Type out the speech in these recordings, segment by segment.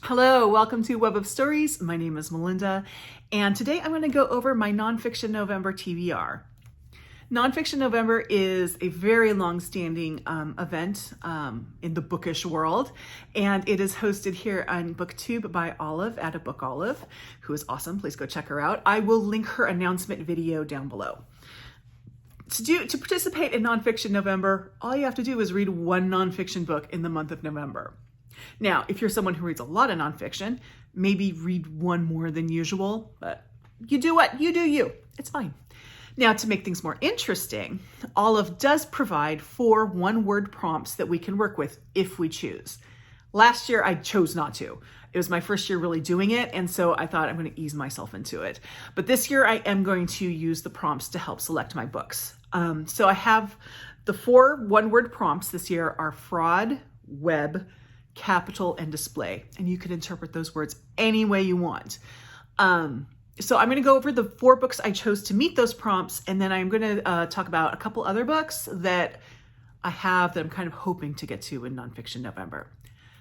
Hello, welcome to Web of Stories. My name is Melinda, and today I'm going to go over my Nonfiction November TBR. Nonfiction November is a very long-standing event in the bookish world, and it is hosted here on booktube by Olive at A Book Olive, who is awesome. Please go check her out. I will link her announcement video down below. To participate in Nonfiction November, all you have to do is read one nonfiction book in the month of November. Now, if you're someone who reads a lot of nonfiction, maybe read one more than usual, but you do what? You do you. It's fine. Now, to make things more interesting, Olive does provide 4 one-word prompts that we can work with if we choose. Last year, I chose not to. It was my first year really doing it, and so I thought I'm going to ease myself into it. But this year, I am going to use the prompts to help select my books. So I have the 4 one-word prompts this year are fraud, web, capital, and display. And you can interpret those words any way you want. So I'm going to go over the 4 books I chose to meet those prompts, and then I'm going to talk about a couple other books that I have that I'm kind of hoping to get to in Nonfiction November.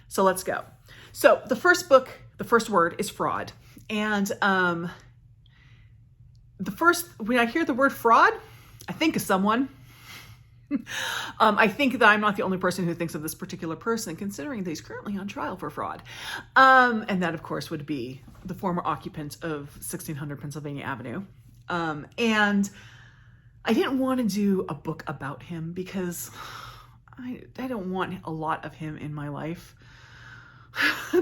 So let's go. So the first book, the first word is fraud. And when I hear the word fraud, I think of someone. I think that I'm not the only person who thinks of this particular person, considering that he's currently on trial for fraud. And that, of course, would be the former occupant of 1600 Pennsylvania Avenue. And I didn't want to do a book about him because I don't want a lot of him in my life.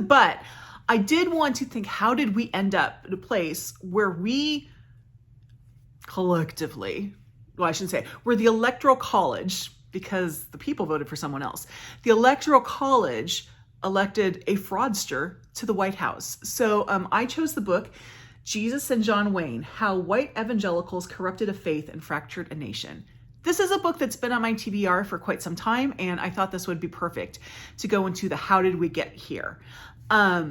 But I did want to think, how did we end up in a place where we collectively, well, I shouldn't say, we're the Electoral College, because the people voted for someone else. The Electoral College elected a fraudster to the White House. So I chose the book, Jesus and John Wayne, How White Evangelicals Corrupted a Faith and Fractured a Nation. This is a book that's been on my TBR for quite some time, and I thought this would be perfect to go into the how did we get here. I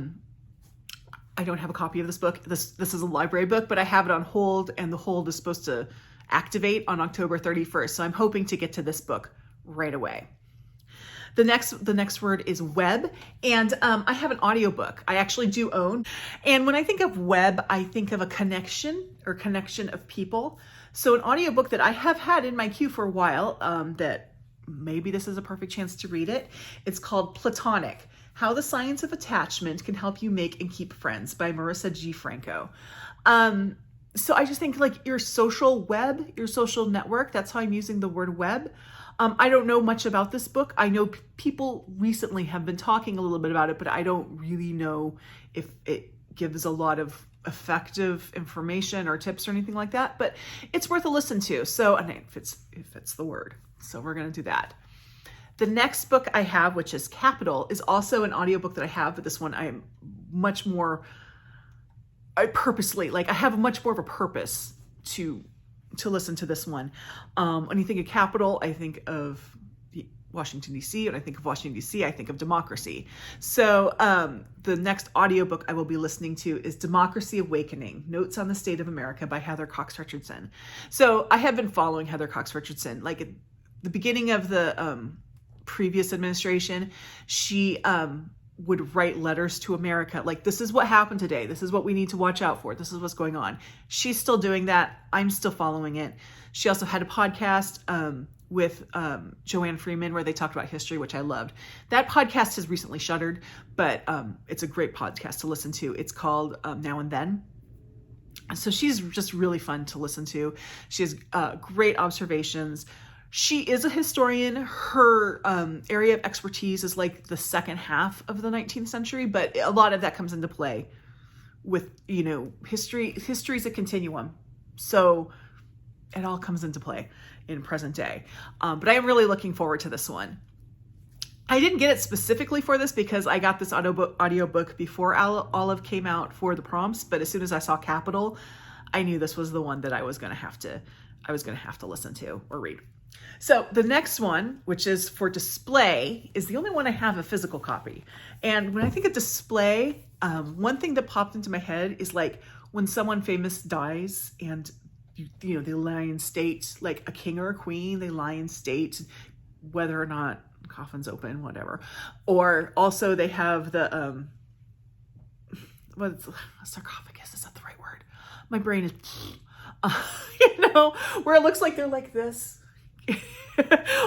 don't have a copy of this book. This is a library book, but I have it on hold, and the hold is supposed to activate on October 31st. So I'm hoping to get to this book right away. The next word is web, and I have an audiobook I actually do own. And when I think of web, I think of a connection of people. So an audiobook that I have had in my queue for a while, that maybe this is a perfect chance to read it. It's called Platonic, How the Science of Attachment Can Help You Make and Keep Friends by Marisa G. Franco. So I just think like your social web, your social network, that's how I'm using the word web. I don't know much about this book. I know people recently have been talking a little bit about it, but I don't really know if it gives a lot of effective information or tips or anything like that, but it's worth a listen to. So, and it fits the word. So we're going to do that. The next book I have, which is Capital, is also an audiobook that I have, but this one I have much more of a purpose to listen to this one. When you think of capital, I think of Washington, D.C. When I think of Washington, D.C., I think of democracy. So the next audiobook I will be listening to is Democracy Awakening, Notes on the State of America by Heather Cox Richardson. So I have been following Heather Cox Richardson. Like at the beginning of the previous administration, she would write letters to America. Like, this is what happened today. This is what we need to watch out for. This is what's going on. She's still doing that. I'm still following it. She also had a podcast with Joanne Freeman where they talked about history, which I loved. That podcast has recently shuttered, but it's a great podcast to listen to. It's called Now and Then. So she's just really fun to listen to. She has great observations. She is a historian. Her area of expertise is like the second half of the 19th century, but a lot of that comes into play with, history. History is a continuum. So it all comes into play in present day. But I am really looking forward to this one. I didn't get it specifically for this because I got this audiobook before Olive came out for the prompts, but as soon as I saw Capital, I knew this was the one that I was going to have to listen to or read. So the next one, which is for display, is the only one I have a physical copy. And when I think of display, one thing that popped into my head is like when someone famous dies and they lie in state, like a king or a queen, they lie in state, whether or not coffin's open, whatever. Or also they have the what's a sarcophagus? Is that the right word? My brain is, you know, where it looks like they're like this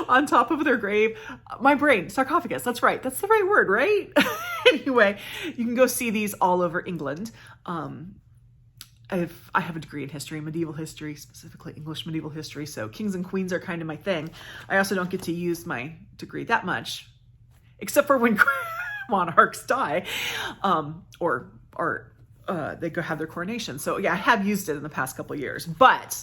on top of their grave. My brain, sarcophagus. That's right. That's the right word, right? Anyway, you can go see these all over England. I have a degree in history, medieval history, specifically English medieval history. So kings and queens are kind of my thing. I also don't get to use my degree that much, except for when monarchs die, or they go have their coronation. So yeah, I have used it in the past couple of years, but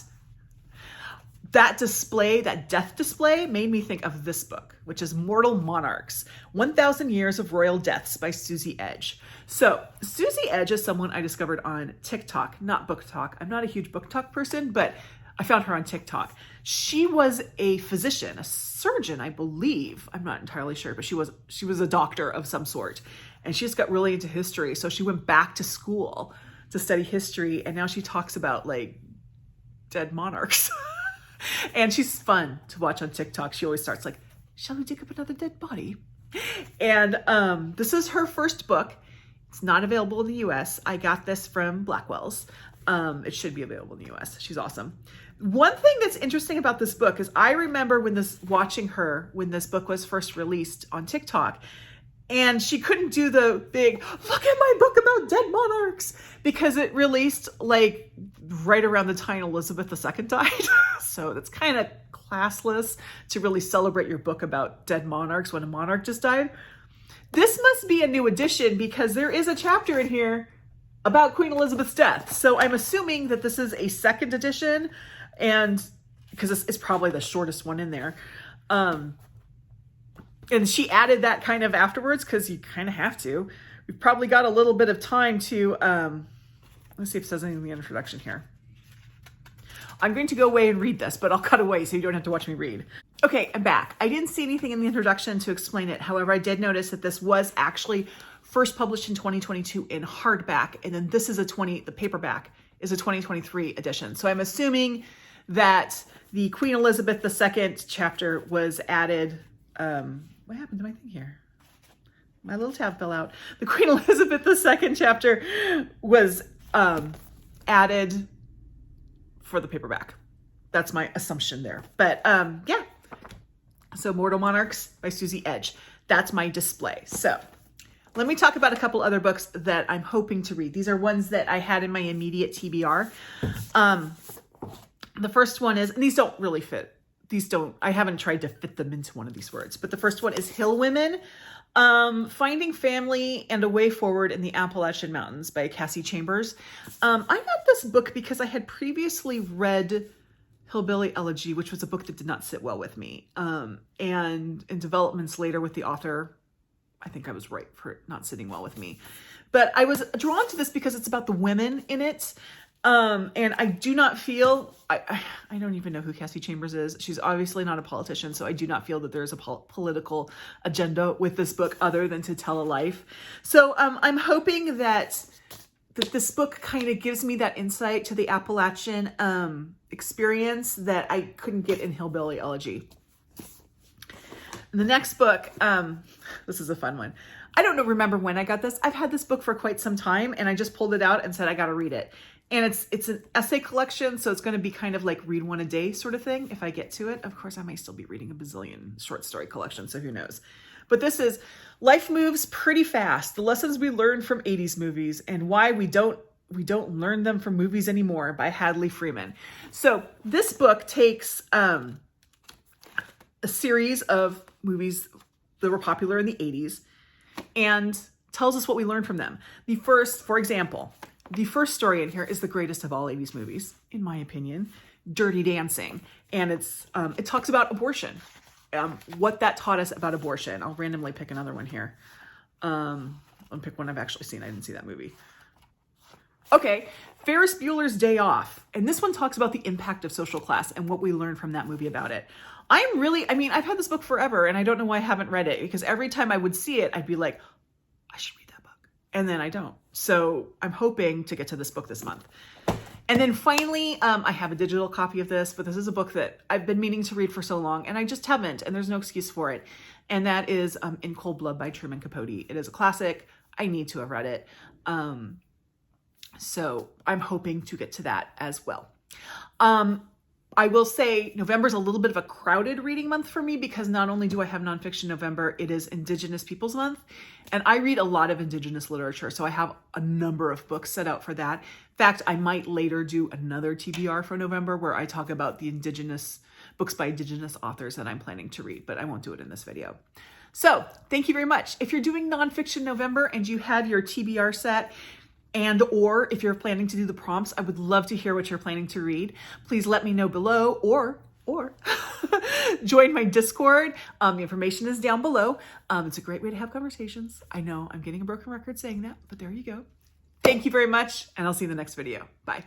that display, that death display, made me think of this book, which is Mortal Monarchs, 1,000 Years of Royal Deaths by Suzie Edge. So Suzie Edge is someone I discovered on TikTok, not Book Talk. I'm not a huge Book Talk person, but I found her on TikTok. She was a physician, a surgeon, I believe. I'm not entirely sure, but she was a doctor of some sort. And she just got really into history. So she went back to school to study history. And now she talks about like dead monarchs. And she's fun to watch on TikTok. She always starts like, shall we dig up another dead body? And this is her first book. It's not available in the US. I got this from Blackwell's. It should be available in the US. She's awesome. One thing that's interesting about this book is I remember watching her when this book was first released on TikTok, and she couldn't do the big, look at my book about dead monarchs, because it released like right around the time Elizabeth II died. So that's kind of classless to really celebrate your book about dead monarchs when a monarch just died. This must be a new edition because there is a chapter in here about Queen Elizabeth's death. So I'm assuming that this is a second edition, and because it's probably the shortest one in there. And she added that kind of afterwards because you kind of have to. We've probably got a little bit of time to, let's see if it says anything in the introduction here. I'm going to go away and read this, but I'll cut away so you don't have to watch me read. Okay, I'm back. I didn't see anything in the introduction to explain it. However, I did notice that this was actually first published in 2022 in hardback, and then this is the paperback is a 2023 edition. So I'm assuming that the Queen Elizabeth II chapter was added. What happened to my thing here? My little tab fell out. The Queen Elizabeth II chapter was added for the paperback. That's my assumption there. But yeah. So Mortal Monarchs by Suzie Edge. That's my display. So let me talk about a couple other books that I'm hoping to read. These are ones that I had in my immediate TBR. The first one is, and these don't really fit. I haven't tried to fit them into one of these words, but the first one is Hill Women, Finding Family and a Way Forward in the Appalachian Mountains by Cassie Chambers. I got this book because I had previously read Hillbilly Elegy, which was a book that did not sit well with me. And in developments later with the author, I think I was right for it not sitting well with me. But I was drawn to this because it's about the women in it. And I do not feel, I don't even know who Cassie Chambers is. She's obviously not a politician, so I do not feel that there's a political agenda with this book other than to tell a life. So I'm hoping that this book kind of gives me that insight to the Appalachian experience that I couldn't get in Hillbilly Elegy. And the next book, this is a fun one. I don't remember when I got this. I've had this book for quite some time, and I just pulled it out and said, I got to read it. And it's an essay collection, so it's going to be kind of like read one a day sort of thing if I get to it. Of course, I may still be reading a bazillion short story collection, so who knows. But this is Life Moves Pretty Fast, the lessons we learned from 80s movies and why we don't learn them from movies anymore by Hadley Freeman. So this book takes a series of movies that were popular in the 80s and tells us what we learned from them. For example, the first story in here is the greatest of all 80s movies, in my opinion, Dirty Dancing. And it talks about abortion, what that taught us about abortion. I'll randomly pick another one here. I'll pick one I've actually seen. I didn't see that movie. Okay, Ferris Bueller's Day Off. And this one talks about the impact of social class and what we learned from that movie about it. I've had this book forever, and I don't know why I haven't read it, because every time I would see it, I'd be like, I should read that book. And then I don't. So I'm hoping to get to this book this month. And then finally, I have a digital copy of this, but this is a book that I've been meaning to read for so long, and I just haven't, and there's no excuse for it. And that is In Cold Blood by Truman Capote. It is a classic. I need to have read it. So I'm hoping to get to that as well. I will say November is a little bit of a crowded reading month for me because not only do I have Nonfiction November, it is Indigenous Peoples Month. And I read a lot of Indigenous literature, so I have a number of books set out for that. In fact, I might later do another TBR for November where I talk about the Indigenous books by Indigenous authors that I'm planning to read, but I won't do it in this video. So thank you very much. If you're doing Nonfiction November and you have your TBR set, and or if you're planning to do the prompts, I would love to hear what you're planning to read. Please let me know below or join my Discord. The information is down below. It's a great way to have conversations. I know I'm getting a broken record saying that, but there you go. Thank you very much, and I'll see you in the next video. Bye.